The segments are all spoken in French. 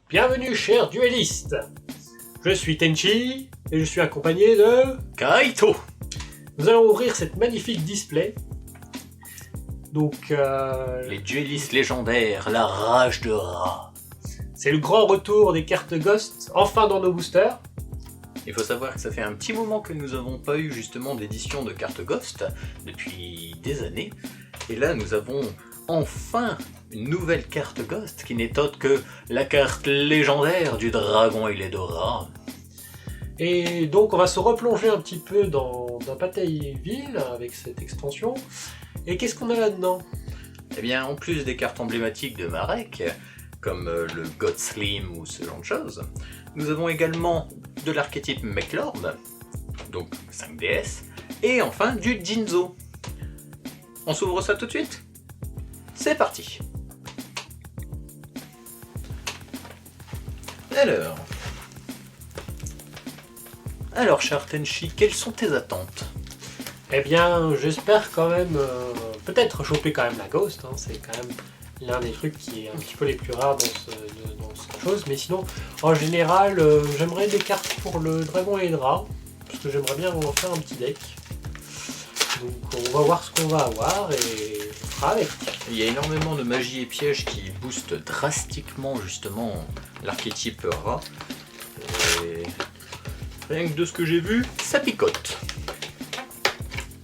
Bienvenue chers duellistes. Je suis Tenchi et je suis accompagné de Kaito. Nous allons ouvrir cette magnifique display. Donc Les duellistes légendaires, la rage de Ra. c'est le grand retour des cartes Ghost, enfin dans nos boosters. Il faut savoir que ça fait un petit moment que nous n'avons pas eu justement d'édition de cartes Ghost, depuis des années. Et là nous avons enfin une nouvelle carte Ghost qui n'est autre que la carte légendaire du dragon ailé de Ra. Et donc on va se replonger un petit peu dans Batailleville avec cette extension. Et qu'est-ce qu'on a là-dedans? Eh bien, en plus des cartes emblématiques de Marek, comme le God Slim ou ce genre de choses, nous avons également de l'archétype Meklord, donc 5DS, et enfin du Jinzo. On s'ouvre ça tout de suite? C'est parti. Alors cher Tenchi, quelles sont tes attentes? Eh bien j'espère quand même peut-être choper quand même la Ghost, hein. C'est quand même l'un des trucs qui est un petit peu les plus rares dans cette chose, mais sinon en général j'aimerais des cartes pour le dragon et le Ra, parce que j'aimerais bien en faire un petit deck. Donc on va voir ce qu'on va avoir et on fera avec. Il y a énormément de magie et pièges qui boostent drastiquement justement l'archétype Ra. Et rien que de ce que j'ai vu, ça picote.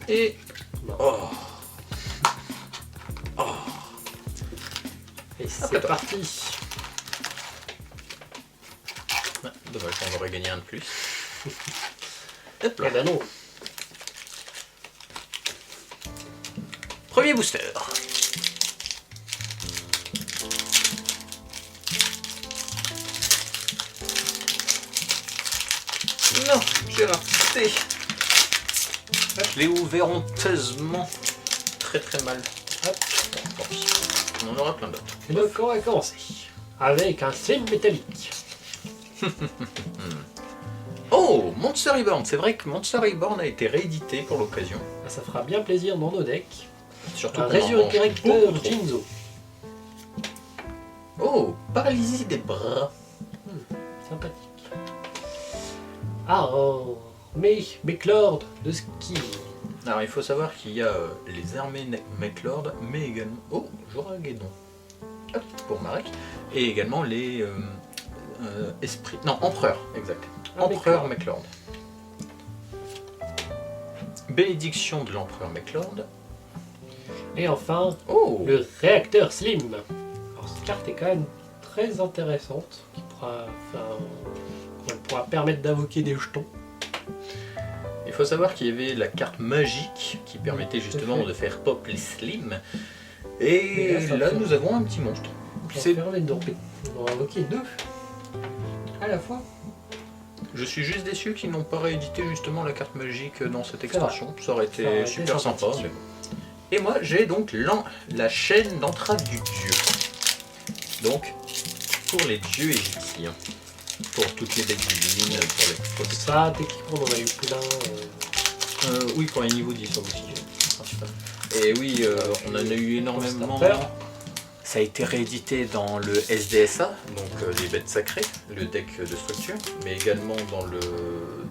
Et... oh. Et c'est toi. parti. Ah, dommage, on aurait gagné un de plus. Hop Eh là. ben non. Premier booster. Non, j'ai raté. Je l'ai ouvert honteusement. Très très mal. Hop, bon, tant pis. On en aura plein d'autres. Et donc on va commencer avec un slim métallique. Oh, Monster Reborn. C'est vrai que Monster Reborn a été réédité pour l'occasion. Ça fera bien plaisir dans nos decks. Surtout Un qu'on en mange résurrecteur beaucoup trop. Jinzo. Oh, paralysie des bras. Sympathique. Ah, Meklord de ski. Alors il faut savoir qu'il y a les armées Meklord, mais également... oh, Joragedon. Hop, pour Marek. Et également les esprits... non, empereurs, exact. Ah, Empereur Meklord. Bénédiction de l'empereur Meklord. Et enfin, Oh, le réacteur slim. Alors cette carte est quand même très intéressante, qui pourra permettre d'invoquer des jetons. il faut savoir qu'il y avait la carte magique qui permettait Tout à justement fait. de faire pop les slims. Et Et là, là, ça fait- nous avons un petit monstre. Ça C'est- permet de dormir. On va invoquer deux à la fois. Je suis juste déçu qu'ils n'ont pas réédité justement la carte magique dans cette vrai. extension. Ça aurait été Ça aurait été super sympa. sympathique. Mais bon. Et moi j'ai donc la chaîne d'entrave du dieu. Donc pour les dieux égyptiens. Pour toutes les bêtes divines, pour les protections. Ça, techniquement, on en a eu plein. Oui, pour les niveaux 10 aussi, principalement. Et oui, on en a eu énormément. Constateur. Ça a été réédité dans le SDSA, donc les bêtes sacrées, le deck de structure, mais également dans le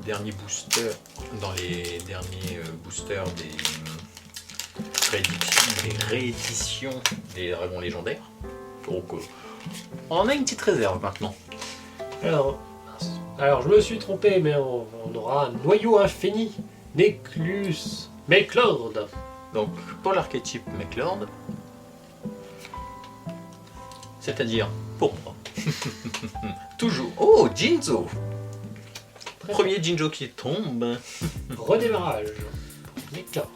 dernier booster, dans les derniers boosters des rééditions des dragons légendaires. Donc on en a une petite réserve maintenant. Alors, je me suis trompé, mais on aura un noyau infini. Neclus Meklord. Donc pour l'archétype Meklord, c'est-à-dire pour moi. Toujours. Oh, Jinzo. Très Premier Jinzo qui tombe. bien. Redémarrage. Meklord.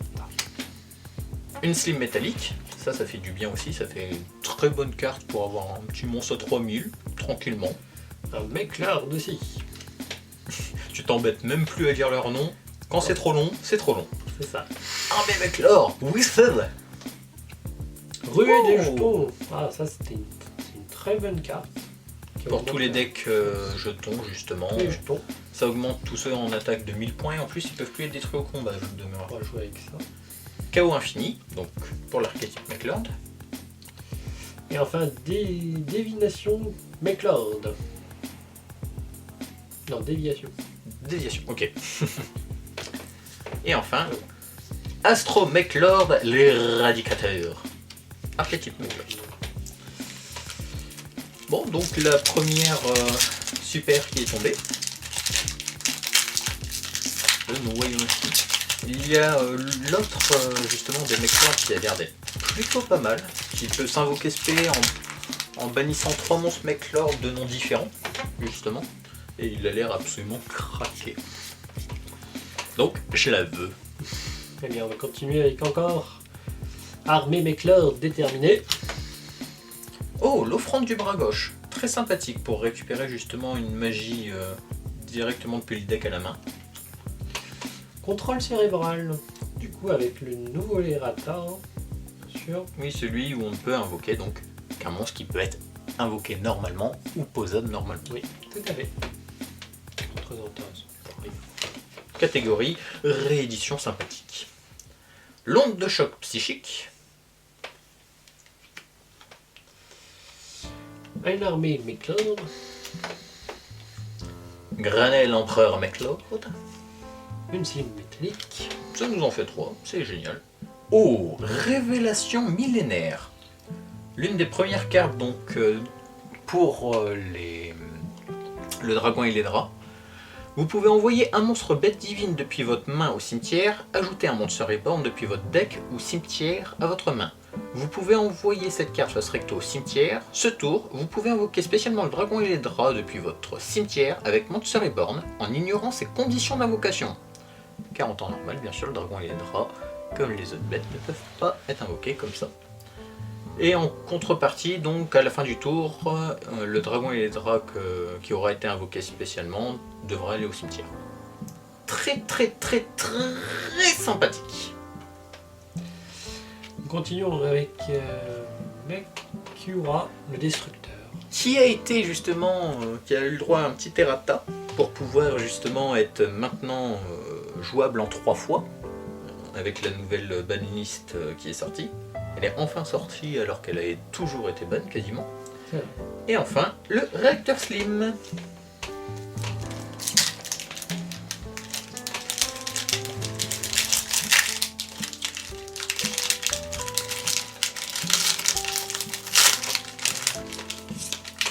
Une slim métallique, ça fait du bien aussi, ça fait une très bonne carte pour avoir un petit monstre à 3000, tranquillement. Un Meklord aussi. Tu t'embêtes même plus à dire leur nom. Quand c'est trop long, c'est trop long. C'est ça. Armée Meklord, Whistle. Ruée Oh. des jetons. Ah, ça, c'est une très bonne carte. Pour tous les decks jetons, justement. Les jetons. Ça augmente tous ceux en attaque de 1000 points, et en plus ils peuvent plus être détruits au combat, je me demeure. On va jouer avec ça. Chaos infini, donc pour l'archétype Meklord. Et enfin, divination Mechlord. Non, déviation. Déviation, ok. Et enfin, Astro Mechlord, l'éradicateur. Archétype Mechlord. Bon, donc la première super qui est tombée. Nous voyons ici. Il y a l'autre justement des Mechlord qui a l'air d'être plutôt pas mal, qui peut s'invoquer spé en bannissant 3 monstres Mechlord de noms différents, justement. Et il a l'air absolument craqué. Donc, je la veux. Eh bien, on va continuer avec encore Armée Mechlord déterminée. Oh, l'offrande du bras gauche. Très sympathique pour récupérer justement une magie directement depuis le deck à la main. Contrôle cérébral. Du coup, avec le nouveau Lerata, bien sûr. Oui, celui où on peut invoquer donc qu'un monstre qui peut être invoqué normalement ou posable normalement. Oui, tout à fait. Représentation. Catégorie réédition sympathique. L'onde de choc psychique. Une armée Mechlord. Granel empereur Mechlord. Une sling métallique. Ça nous en fait 3, c'est génial. Oh, révélation millénaire. L'une des premières cartes donc pour le dragon et les draps. Vous pouvez envoyer un monstre bête divine depuis votre main au cimetière, ajouter un monstre reborn depuis votre deck ou cimetière à votre main. Vous pouvez envoyer cette carte face recto au cimetière. Ce tour, vous pouvez invoquer spécialement le dragon et les draps depuis votre cimetière avec Monster Reborn en ignorant ses conditions d'invocation. Car en temps normal, bien sûr, le dragon et les draps, comme les autres bêtes, ne peuvent pas être invoqués comme ça. Et en contrepartie, donc à la fin du tour, le dragon et les draps qui aura été invoqué spécialement devra aller au cimetière. Très très très très sympathique. Nous continuons avec Mekura, le destructeur. Qui a été justement, qui a eu le droit à un petit errata pour pouvoir justement être maintenant jouable en 3 fois avec la nouvelle banlist qui est sortie. Elle est enfin sortie alors qu'elle a toujours été bonne quasiment. Et enfin, le réacteur slim.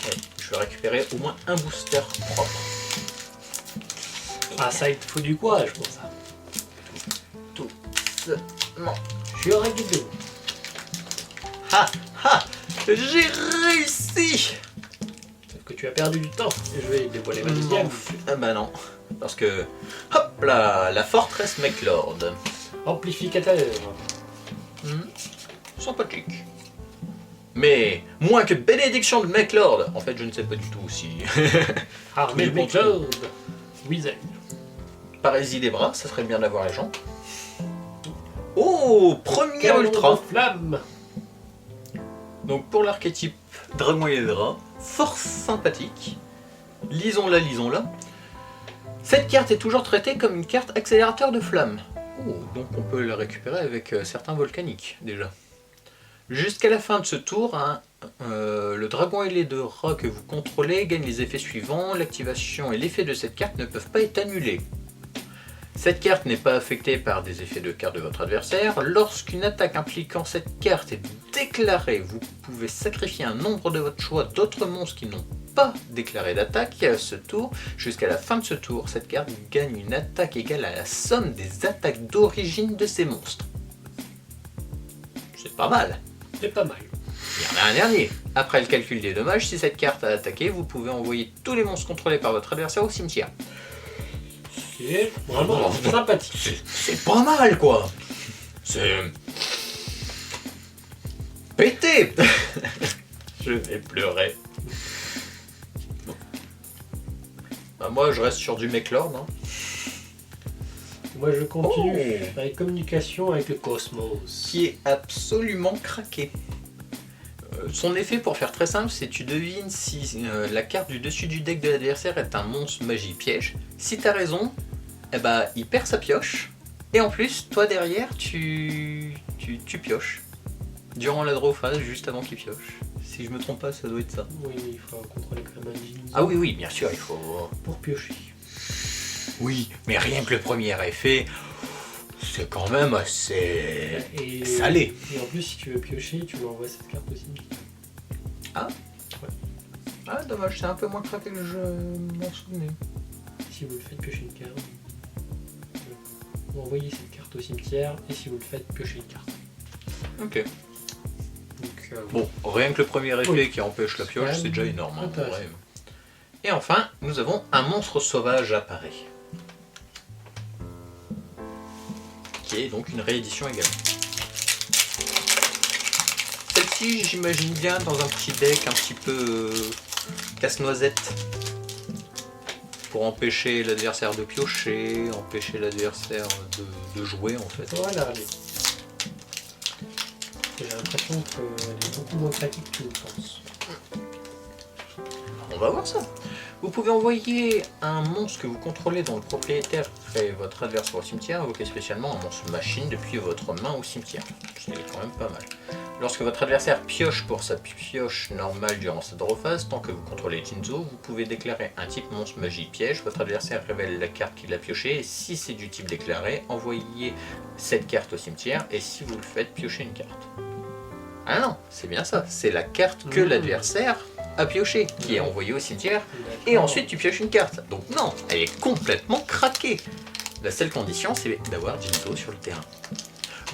Ouais, je vais récupérer au moins un booster propre. Ah, ça, il te faut du courage pour ça. Tout seulement. Je suis au règle de vous. Ha ha! J'ai réussi! Sauf que tu as perdu du temps. Et je vais dévoiler ma deuxième. Ah bah non. Parce que... Hop là! La forteresse Mechlord. Amplificateur. Sympathique. Mais moins que bénédiction de Mechlord. En fait, je ne sais pas du tout si... Armée Oui, bon, Mechlord. Weasel. Parésie des bras, ça serait bien d'avoir les gens. Oh! Première Canon ultra. de flamme. Donc pour l'archétype Dragon et les draps, force sympathique. Lisons-la, lisons-la. Cette carte est toujours traitée comme une carte accélérateur de flamme. Oh, donc on peut la récupérer avec certains volcaniques déjà. Jusqu'à la fin de ce tour, le dragon ailé de rat que vous contrôlez gagne les effets suivants. L'activation et l'effet de cette carte ne peuvent pas être annulés. Cette carte n'est pas affectée par des effets de carte de votre adversaire. Lorsqu'une attaque impliquant cette carte est déclarée, vous pouvez sacrifier un nombre de votre choix d'autres monstres qui n'ont pas déclaré d'attaque. Et à ce tour, jusqu'à la fin de ce tour, cette carte gagne une attaque égale à la somme des attaques d'origine de ces monstres. C'est pas mal. C'est pas mal. Il y en a un dernier. Après le calcul des dommages, si cette carte a attaqué, vous pouvez envoyer tous les monstres contrôlés par votre adversaire au cimetière. C'est vraiment sympathique. C'est pas mal quoi. C'est... pété. Je vais pleurer. Bon. Bah, moi je reste sur du Mechlord. Hein. Moi je continue avec communication avec le cosmos. Qui est absolument craqué. Son effet, pour faire très simple, c'est tu devines si la carte du dessus du deck de l'adversaire est un monstre magie piège. Si t'as raison, eh ben, il perd sa pioche. Et en plus, toi derrière, tu pioches. durant la draw phase, juste avant qu'il pioche. Si je me trompe pas, ça doit être ça. Oui, mais il faut contrôler quand même un Jinzo Ah oui, bien sûr, il faut... pour piocher. Oui, mais rien que le premier effet, c'est quand même assez salé. Et en plus, si tu veux piocher, tu lui envoies cette carte aussi. Ah dommage, c'est un peu moins craqué que je m'en souvenais. Si vous le faites piocher une carte, vous envoyez cette carte au cimetière, et si vous le faites piocher une carte. Ok. Donc, Bon, rien que le premier effet Oui. qui empêche la pioche, c'est déjà énorme. Hein, Intéressant. ouais. Et enfin, nous avons un monstre sauvage apparaît. Qui est donc une réédition également. Celle-ci, j'imagine bien dans un petit deck un petit peu casse-noisette. Pour empêcher l'adversaire de piocher, empêcher l'adversaire de jouer en fait. Voilà, allez. J'ai l'impression qu'elle est beaucoup moins pratique que tu le penses. On va voir ça. Vous pouvez envoyer un monstre que vous contrôlez dont le propriétaire est votre adversaire au cimetière, invoquer spécialement un monstre machine depuis votre main au cimetière. C'est quand même pas mal. Lorsque votre adversaire pioche pour sa pioche normale durant sa draw phase, tant que vous contrôlez Jinzo, vous pouvez déclarer un type monstre magie piège. Votre adversaire révèle la carte qu'il a piochée et si c'est du type déclaré, envoyez cette carte au cimetière et si vous le faites, piochez une carte. Ah non, c'est bien ça, c'est la carte que l'adversaire a pioché, qui est envoyée au cimetière, et ensuite tu pioches une carte. Donc non, elle est complètement craquée. La seule condition, c'est d'avoir Jinzo sur le terrain.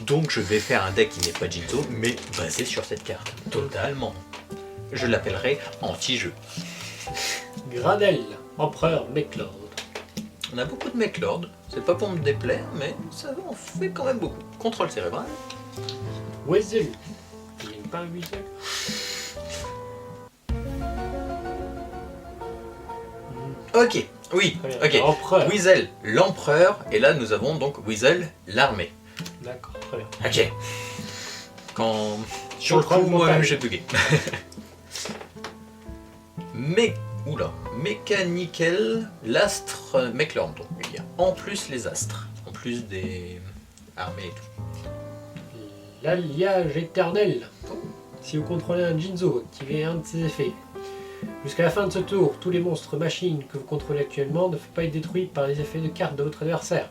Donc je vais faire un deck qui n'est pas Jinzo, mais basé sur cette carte. Totalement. Je l'appellerai anti-jeu. Gradel, empereur Mechlord. On a beaucoup de Mechlord, c'est pas pour me déplaire, mais ça en fait quand même beaucoup. Contrôle cérébral. Weasel. Il n'y a pas un Weasel. Ok, oui, Très bien. ok. Empereur. Weasel, l'empereur, et là nous avons donc Weasel, l'armée. D'accord, très bien. Ok. Quand... Sur le coup, Contrôle moi-même mental. j'ai bugué. Mécanical, l'astre Mechlord. Donc il y a en plus les astres, en plus des armées et tout. L'alliage éternel. Si vous contrôlez un Jinzo, activez un de ses effets. Jusqu'à la fin de ce tour, tous les monstres machines que vous contrôlez actuellement ne peuvent pas être détruits par les effets de cartes de votre adversaire.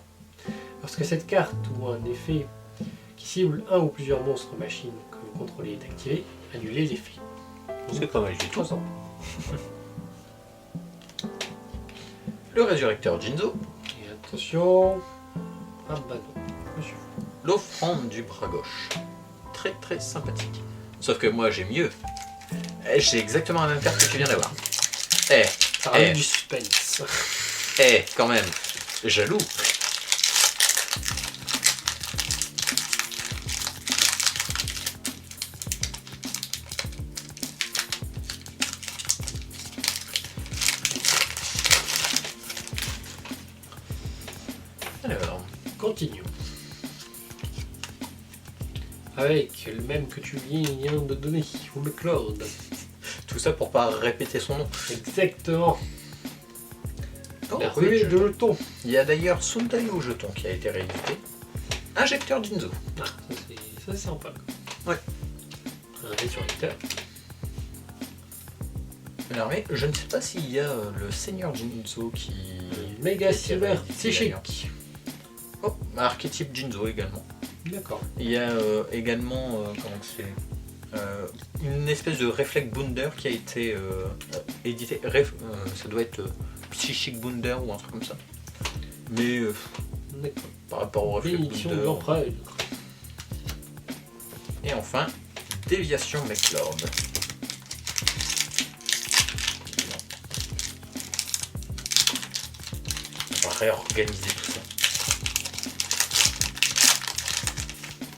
Lorsque cette carte ou un effet qui cible un ou plusieurs monstres machines que vous contrôlez est activé, annulez l'effet. C'est pas mal du tout. 300. Le résurrecteur Jinzo, Et attention. Ah bah non, monsieur. l'offrande du bras gauche. Très très sympathique. Sauf que moi j'ai mieux. J'ai exactement la même carte que tu viens d'avoir. Ça rajoute du suspense. Quand même, jaloux. Alors, Continuons. Avec le même que tu viens de donner, ou Mechlord. tout ça pour pas répéter son nom. Exactement. Oh, La oui, ruée de jetons. il y a d'ailleurs Sundai au jeton qui a été réédité. Injecteur Jinzo. Ah, ça c'est sympa. Ouais. Un résurrecteur. L'armée, je ne sais pas s'il y a le Seigneur Jinzo qui... Méga qui a été cyber réédité, psychique. d'ailleurs. Oh, archétype Jinzo également. D'accord. Il y a également comment c'est une espèce de réflexe Bounder qui a été édité. Ça doit être Psychic Bounder ou un truc comme ça. Mais D'accord. par rapport au réflexe Bénédiction de Bounder. l'empereur. Et enfin, déviation Mechlord. On va réorganiser tout ça.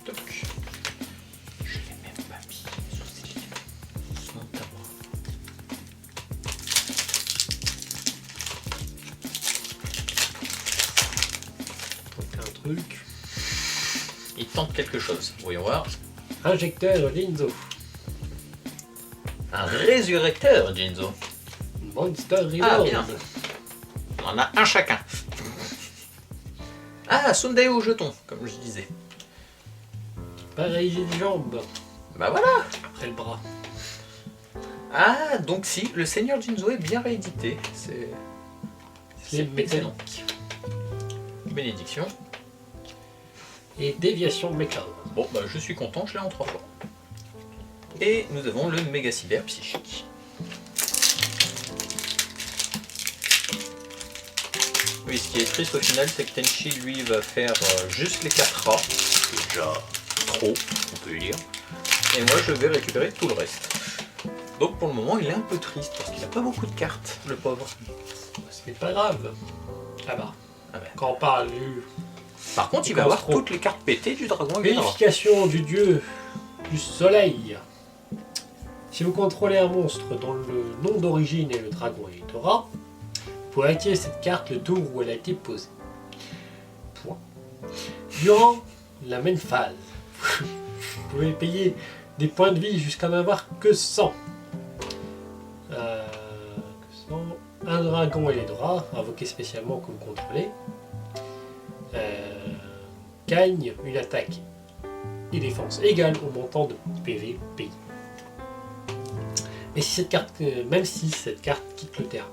Toc. Je l'ai même pas mis sous ses livres. Son tableau. Donc un truc. Il tente quelque chose. Voyons voir. Injecteur Jinzo. Un résurrecteur, Jinzo. Monster Reload. Ah, bien. On en a un chacun. Ah, Sundai au jeton, comme je disais. Paralysie des jambes. Bah voilà. Après le bras. Ah, donc si, le Seigneur Jinzo est bien réédité. C'est excellent. métallique. Bénédiction. Et déviation McCloud. Bon, bah je suis content, je l'ai en 3 fois. Et nous avons le méga cyber psychique. Oui, ce qui est triste au final, c'est que Tenchi, lui, va faire juste les 4 rats. C'est déjà trop, on peut le dire. Et moi, je vais récupérer tout le reste. Donc pour le moment, il est un peu triste, parce qu'il n'a pas beaucoup de cartes, le pauvre. Ce n'est pas grave. Ah bah. Ah ben. Quand on parle du... Par contre, il va avoir toutes les cartes pétées du dragon et du rat. Vérification du dieu du soleil. Si vous contrôlez un monstre dont le nom d'origine est le dragon et le rat, vous pouvez activer cette carte le tour où elle a été posée. Point. Durant la même phase, vous pouvez payer des points de vie jusqu'à n'avoir que 100. Un dragon et les draps, invoqués spécialement que vous contrôlez, gagne une attaque et défense égale au montant de PV payé. Mais si cette carte, même si cette carte quitte le terrain.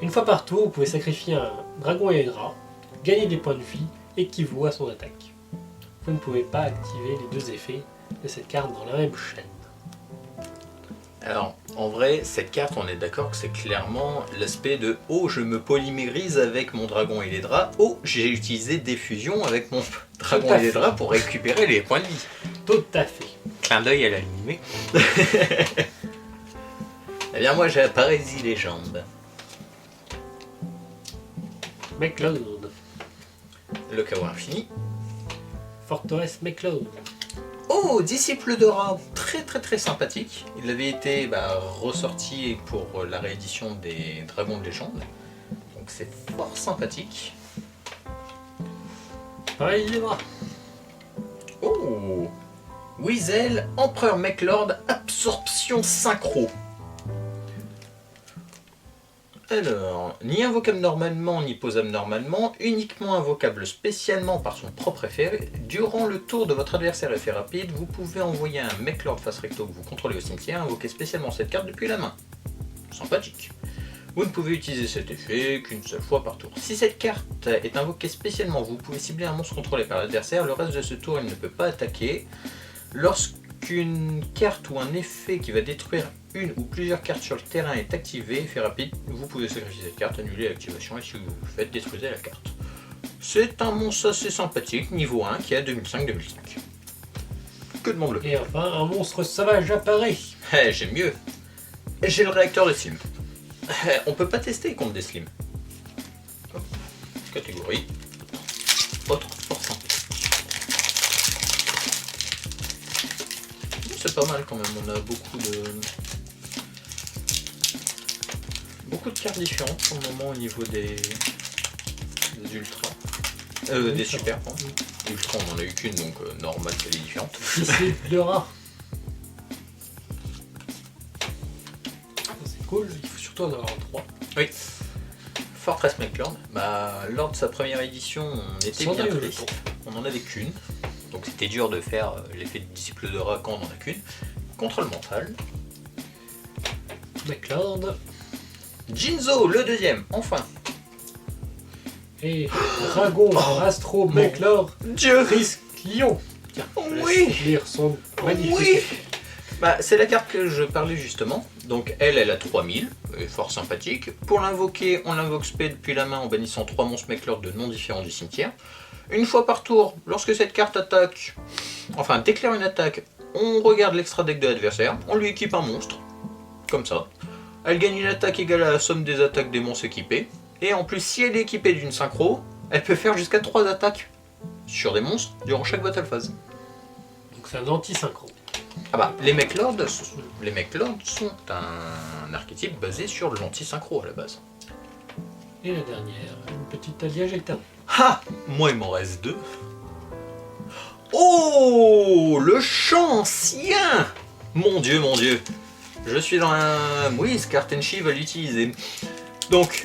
Une fois par tour, vous pouvez sacrifier un dragon et un drap, gagner des points de vie équivaut à son attaque. Vous ne pouvez pas activer les deux effets de cette carte dans la même chaîne. Alors, en vrai, cette carte, on est d'accord que c'est clairement l'aspect de « Oh, je me polymérise avec mon dragon et les draps. Oh, j'ai utilisé des fusions avec mon dragon et les draps pour récupérer les points de vie. » Tout à fait. Clin d'œil à l'animé. Eh bien, moi, j'ai la Parésie Légende. McCloud. Le chaos infini. Forteresse McCloud. Oh, disciple de rat, très très très sympathique. Il avait été ressorti pour la réédition des Dragons de Légende. Donc c'est fort sympathique. Pareil, les bras. Oh, Weasel, Empereur Mechlord, absorption synchro. Alors, ni invocable normalement, ni posable normalement, uniquement invocable spécialement par son propre effet. Durant le tour de votre adversaire effet rapide, vous pouvez envoyer un Mechlord face recto que vous contrôlez au cimetière, invoquer spécialement cette carte depuis la main. Sympathique. Vous ne pouvez utiliser cet effet qu'une seule fois par tour. Si cette carte est invoquée spécialement, vous pouvez cibler un monstre contrôlé par l'adversaire, le reste de ce tour il ne peut pas attaquer. Lorsqu'une carte ou un effet qui va détruire une ou plusieurs cartes sur le terrain est activé, effet rapide, vous pouvez sacrifier cette carte, annuler l'activation et si vous le faites, détruisez la carte. C'est un monstre assez sympathique, niveau 1, qui a 2005-2005. Que demande-le? Et enfin, un monstre sauvage apparaît. Eh, j'ai mieux. J'ai le réacteur de Slim. On peut pas tester contre des Slim. Hop. Catégorie. Autre force. C'est pas mal quand même, on a beaucoup de cartes différentes pour le moment au niveau des ultras. Des super, pardon. Ultra on en a eu qu'une donc normal qu'elle est différente. Disciple de rat. C'est cool, il faut surtout en avoir 3. Oui. Fortress Mechlord, lors de sa première édition, on était bien triste. On en avait qu'une, donc c'était dur de faire l'effet de disciple de rat quand on en a qu'une. Contrôle mental. McCloud. Jinzo, le deuxième, enfin. Et Dragon Astro McCloud. Dieu. Risque Lion. Tiens, oui. Lire son magnifique. Oui. C'est la carte que je parlais justement. Donc elle a 3000, fort sympathique. Pour l'invoquer, on l'invoque spé depuis la main en bannissant 3 monstres Mechlord de noms différents du cimetière. Une fois par tour, lorsque cette carte attaque, déclare une attaque, on regarde l'extra deck de l'adversaire, on lui équipe un monstre, comme ça. Elle gagne une attaque égale à la somme des attaques des monstres équipés. Et en plus, si elle est équipée d'une synchro, elle peut faire jusqu'à 3 attaques sur des monstres durant chaque battle phase. Donc c'est un anti-synchro. Les Mechlord sont un archétype basé sur l'anti-synchro à la base. Et la dernière, une petite alliage éternelle. Ah, moi il m'en reste 2. Oh, le champ ancien. Mon dieu, mon dieu. Je suis dans un... Oui, Skartenchi va l'utiliser. Donc,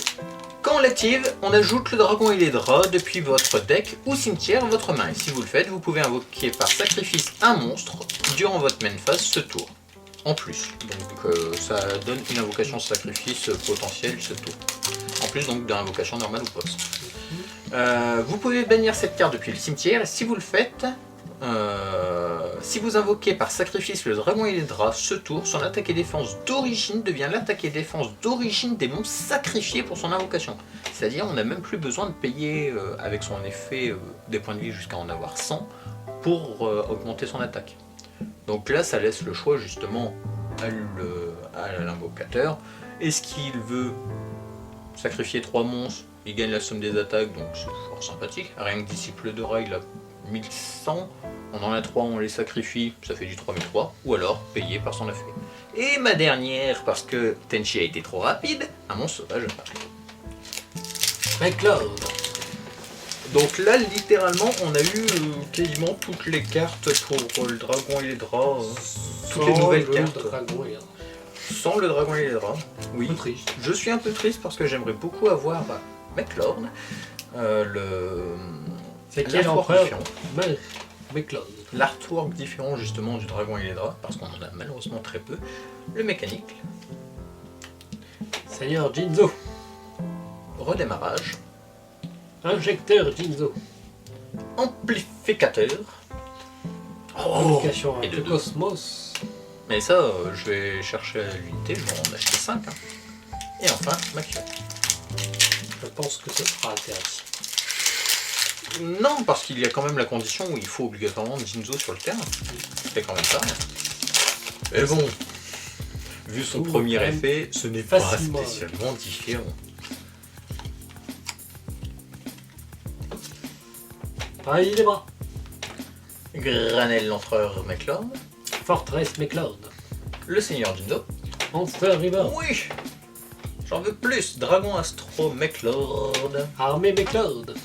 Quand on l'active, on ajoute le dragon et les draps depuis votre deck ou cimetière votre main. Et si vous le faites, vous pouvez invoquer par sacrifice un monstre durant votre main phase ce tour. En plus, donc ça donne une invocation sacrifice potentielle ce tour. En plus donc d'une invocation normale ou post. Vous pouvez bannir cette carte depuis le cimetière et si vous le faites, si vous invoquez par sacrifice le dragon et les draps ce tour, son attaque et défense d'origine devient l'attaque et défense d'origine des monstres sacrifiés pour son invocation. C'est-à-dire on n'a même plus besoin de payer avec son effet des points de vie jusqu'à en avoir 100 pour augmenter son attaque. Donc là ça laisse le choix justement à l'invocateur. Est-ce qu'il veut sacrifier 3 monstres, il gagne la somme des attaques, donc c'est fort sympathique. Rien que disciple de rat, il a 1100, on en a 3, on les sacrifie, ça fait du 3003, ou alors payer par son effet. Et ma dernière, parce que Tenchi a été trop rapide, un monstre sauvage apparaît. McLeod. Donc là, littéralement, on a eu quasiment toutes les cartes pour le dragon et les draps, toutes les nouvelles cartes. Dragon et... Sans le dragon et les draps, oui. Un peu triste. Je suis un peu triste parce que j'aimerais beaucoup avoir McLord, C'est quel empereur McLeod. l'artwork différent justement du dragon et les draps, parce qu'on en a malheureusement très peu, le mécanique, Seigneur Jinzo. redémarrage, Injecteur Jinzo. amplificateur, Invocation et de de deux. Cosmos. mais ça je vais chercher à l'unité, je vais en acheter 5. Et enfin, Makio. Je pense que ce sera interdit. Non, parce qu'il y a quand même la condition où il faut obligatoirement Jinzo sur le terrain. C'est quand même ça. Mais bon, vu son premier effet, ce n'est pas facilement spécialement différent. Pareil des bras. Granel l'empereur McLord, Fortress McLeod. le seigneur Jinzo. Monster River. Oui, j'en veux plus. Dragon Astro McLord, Armée McLeod.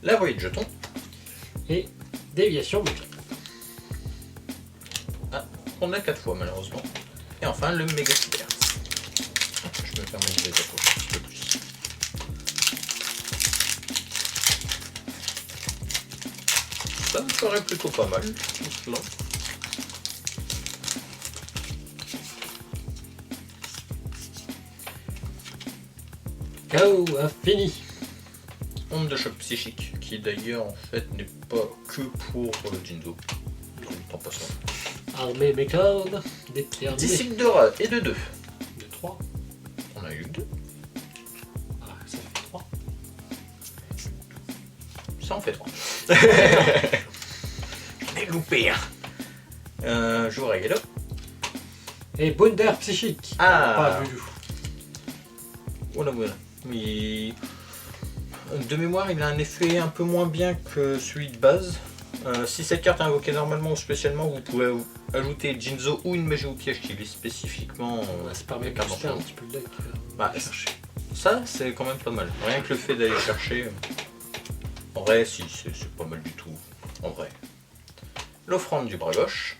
la voyée de jetons. Et Déviation McLeod. On a 4 fois malheureusement. Et enfin le méga cyber. Je me permets de les approcher un petit peu plus. Ça me ferait plutôt pas mal, tout cela. Chaos infini. Onde de choc psychique, qui d'ailleurs en fait n'est pas que pour Jinzo. Tant passant. Armée McLeod. Déterminé. Disciple de rat et de 2. De 3. On a eu 2. Ah, ça fait 3. Ça en fait 3. J'en ai loupé un. Jour Agado. Et Bounder psychique. Ah. Pas vu. Voilà, voilà. De mémoire, il a un effet un peu moins bien que celui de base. Si cette carte est invoquée normalement ou spécialement, vous pouvez ajouter Jinzo ou une magie ou piège qui est spécifiquement. Ça permet de carte booster un d'enchant. petit peu le deck. Bah, ça, c'est quand même pas mal. Rien que le fait d'aller chercher. En vrai, si, c'est pas mal du tout. En vrai. L'offrande du bras gauche.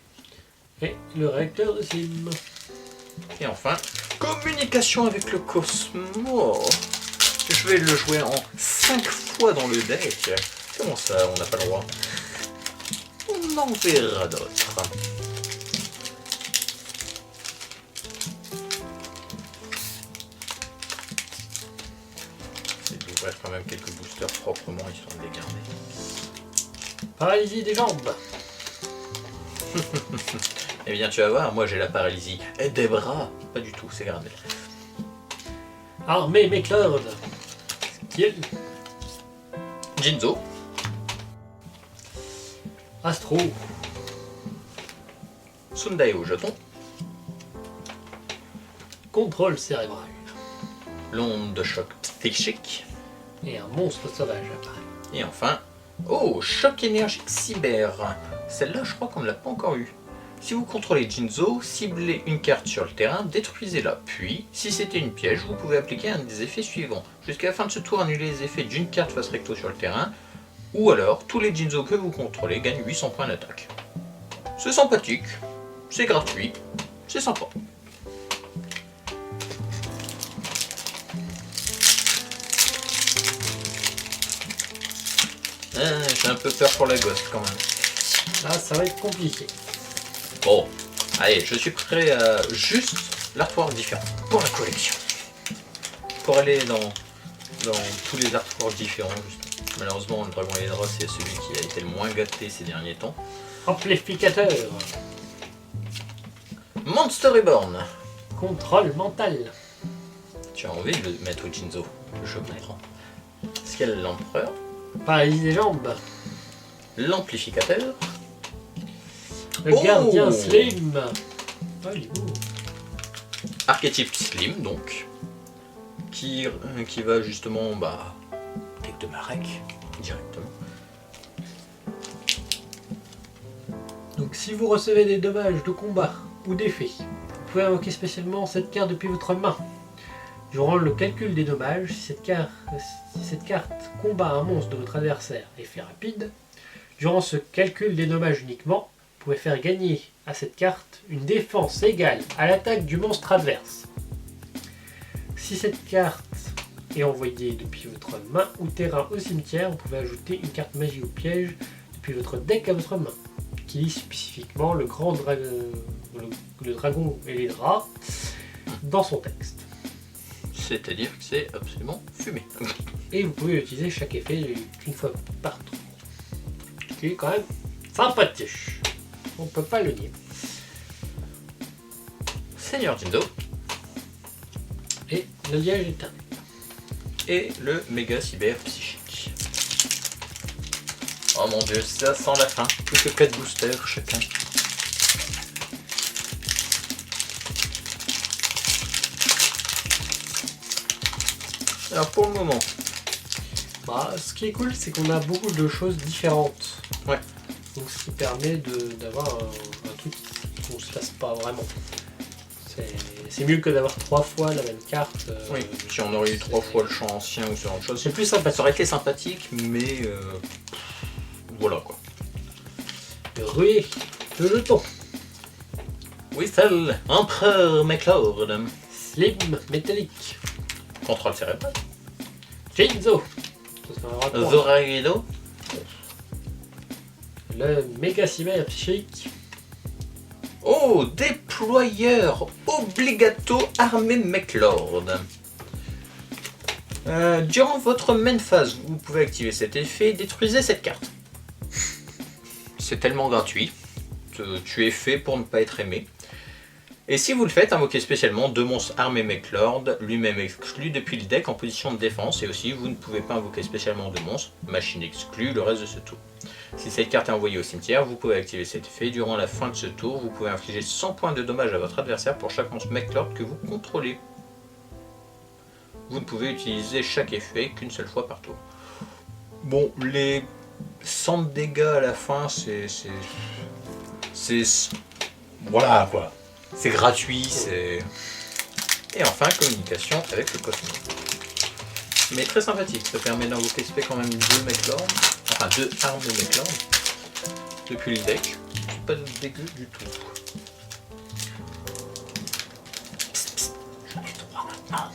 Et le réacteur de Sim. Et enfin, communication avec le Cosmo. Je vais le jouer en 5 fois dans le deck. Comment ça, on n'a pas le droit? On en verra d'autres. C'est d'ouvrir quand même quelques boosters proprement histoire de les garder. Paralysie des jambes. Eh bien, tu vas voir, moi j'ai la paralysie. Et des bras. Pas du tout, c'est Granel. Armée McLeod. Qui est Jinzo. Astro. Sundae au jeton. Contrôle cérébral. L'onde de choc psychique. Et un monstre sauvage apparaît. Et enfin, oh, choc énergique cyber. Celle-là, je crois qu'on ne l'a pas encore eu. Si vous contrôlez Jinzo, ciblez une carte sur le terrain, détruisez-la. Puis, si c'était une piège, vous pouvez appliquer un des effets suivants. Jusqu'à la fin de ce tour, annulez les effets d'une carte face recto sur le terrain. Ou alors, tous les Jinzo que vous contrôlez gagnent 800 points d'attaque. C'est sympathique, c'est gratuit, c'est sympa. J'ai un peu peur pour la ghost quand même. Là, ça va être compliqué. Bon, allez, je suis prêt à juste l'artwork différent pour la collection. Pour aller dans tous les artworks différents. Juste. Malheureusement, le dragon et les draps, c'est celui qui a été le moins gâté ces derniers temps. Amplificateur. Monster Reborn. Contrôle mental. Tu as envie de le mettre au Jinzo, je comprends. Est-ce qu'il y a l'empereur, Paralysie des jambes. l'amplificateur, Le Oh gardien slim. Ah, il est beau. archétype Slim donc, qui va justement deck de Marek directement. Donc si vous recevez des dommages de combat ou d'effets, vous pouvez invoquer spécialement cette carte depuis votre main. Durant le calcul des dommages, si cette carte combat un monstre de votre adversaire, effet rapide, durant ce calcul des dommages uniquement, vous pouvez faire gagner à cette carte une défense égale à l'attaque du monstre adverse. Si cette carte est envoyée depuis votre main ou terrain au cimetière, vous pouvez ajouter une carte magie ou piège depuis votre deck à votre main, qui lit spécifiquement le dragon et les draps dans son texte. C'est-à-dire que c'est absolument fumé. Et vous pouvez utiliser chaque effet une fois par tour. Ce qui est quand même sympathique. On peut pas le nier. Seigneur Jinzo Et le liège éteint. et le méga cyber psychique. Oh mon dieu, ça sent la fin. Plus que 4 boosters chacun. Alors pour le moment, Ce qui est cool, c'est qu'on a beaucoup de choses différentes. Ouais. Donc ce qui permet d'avoir un truc qu'on se lasse pas vraiment. C'est mieux que d'avoir 3 fois la même carte. oui, si on aurait eu 3 fois le champ ancien ou ce genre de choses, C'est plus ça sympathique. aurait été sympathique, mais voilà quoi. Ruée de jetons. Whistle, Empereur McLord, Slim métallique. contrôle cérébral, Jinzo. Ça, c'est un rapport. Zoragido, Le méga cyber psychique. oh, déployeur obligato armé McLord. Durant votre main phase, vous pouvez activer cet effet et détruisez cette carte. C'est tellement gratuit. Tu es fait pour ne pas être aimé. Et si vous le faites, invoquez spécialement 2 monstres armés McLord, lui-même exclu depuis le deck en position de défense. Et aussi, vous ne pouvez pas invoquer spécialement 2 monstres, machine exclue, le reste de ce tour. Si cette carte est envoyée au cimetière, vous pouvez activer cet effet. Durant la fin de ce tour, vous pouvez infliger 100 points de dommages à votre adversaire pour chaque monstre McLord que vous contrôlez. Vous ne pouvez utiliser chaque effet qu'une seule fois par tour. Bon, les 100 de dégâts à la fin, c'est... Voilà quoi. C'est gratuit, c'est... Et enfin, communication avec le cosmos. Mais très sympathique, ça permet d'invoquer spé quand même 2 McLord, enfin 2 armes de McLord, depuis le deck. C'est pas dégueu du tout. Psst, psst, je mets 3 maintenant.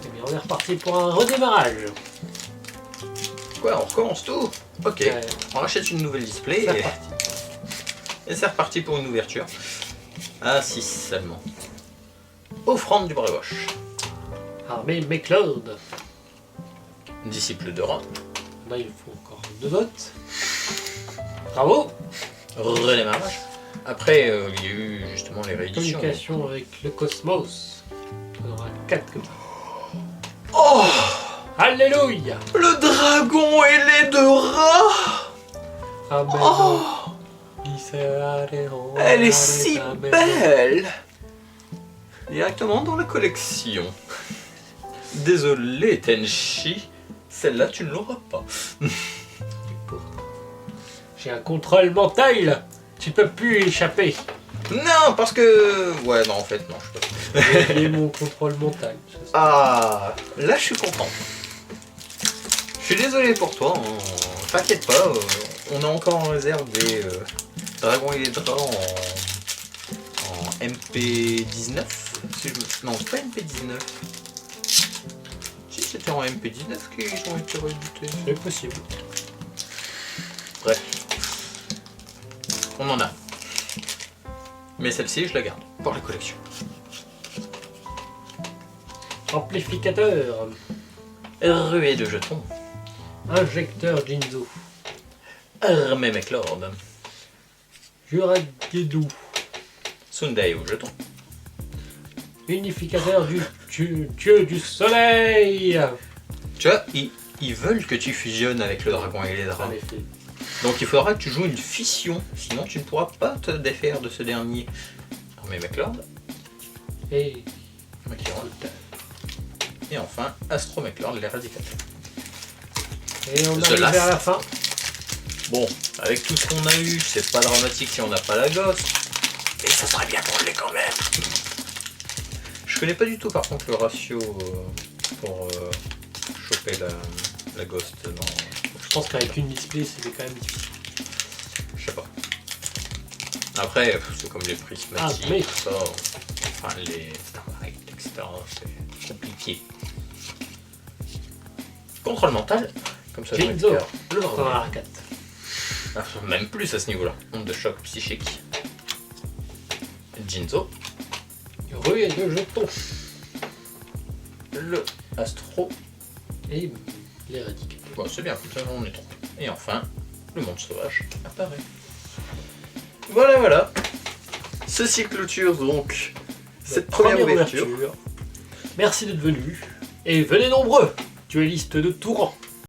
Eh bien, on est reparti pour un redémarrage. Quoi, on recommence tout? Ok, Ouais. on rachète une nouvelle display C'est et... reparti. Et c'est reparti pour une ouverture. Ah 6 seulement. Offrande du bras gauche. Armée McLeod. Disciple de rat. Là, il faut encore 2 votes. Bravo. Redémarrage. Après, il y a eu justement les rééditions. Communication avec le cosmos. On aura 4 comme ça. Oh, Alléluia. le dragon ailé de rat. Oh, elle est si belle. Directement dans la collection. Désolé Tenchi, celle-là tu ne l'auras pas. J'ai un contrôle mental. Tu peux plus échapper. Non, parce que... Ouais, non, en fait, non, je peux pas. J'ai mon contrôle mental. Ah, là je suis content. Je suis désolé pour toi, t'inquiète pas, on a encore en réserve des dragons et les draps en MP19. Si je me... Non, c'est pas MP19. Si, c'était en MP19 qu'ils ont été réédités. C'est possible. Bref. On en a. Mais celle-ci, je la garde pour la collection. Amplificateur. Ruée de jetons. Injecteur Jinzo. Armée McLord. Juragedou. Sunday au jeton. Unificateur du dieu du soleil. Tu vois, ils veulent que tu fusionnes avec le dragon et les En draps. effet. Donc il faudra que tu joues une fission, sinon tu ne pourras pas te défaire de ce dernier. Armée McLord. Et McLord. Et enfin, Astro McLord, l'éradicateur. Et on The arrive Last. vers la fin. Bon, avec tout ce qu'on a eu, c'est pas dramatique si on n'a pas la gosse. Mais ça serait bien qu'on l'ait quand même. Je connais pas du tout par contre le ratio pour choper la ghost dans... Je pense qu'avec une display, c'était quand même difficile. Je sais pas. Après, c'est comme les prismatiques, Ah, mais- tout ça. Enfin, les Starlight, etc. C'est compliqué. Contrôle mental. Comme ça, je Jinzo, récupère. le Fortuna 4. Ah, même plus à ce niveau-là. Onde de choc psychique. Jinzo. Ruée de jetons. Le Astro. Et l'éradicateur. Bon, c'est bien, comme ça on est trois. Et enfin, le monde sauvage apparaît. Voilà. Ceci clôture donc cette première ouverture. Merci d'être venu. Et venez nombreux. Dueliste de tout rang.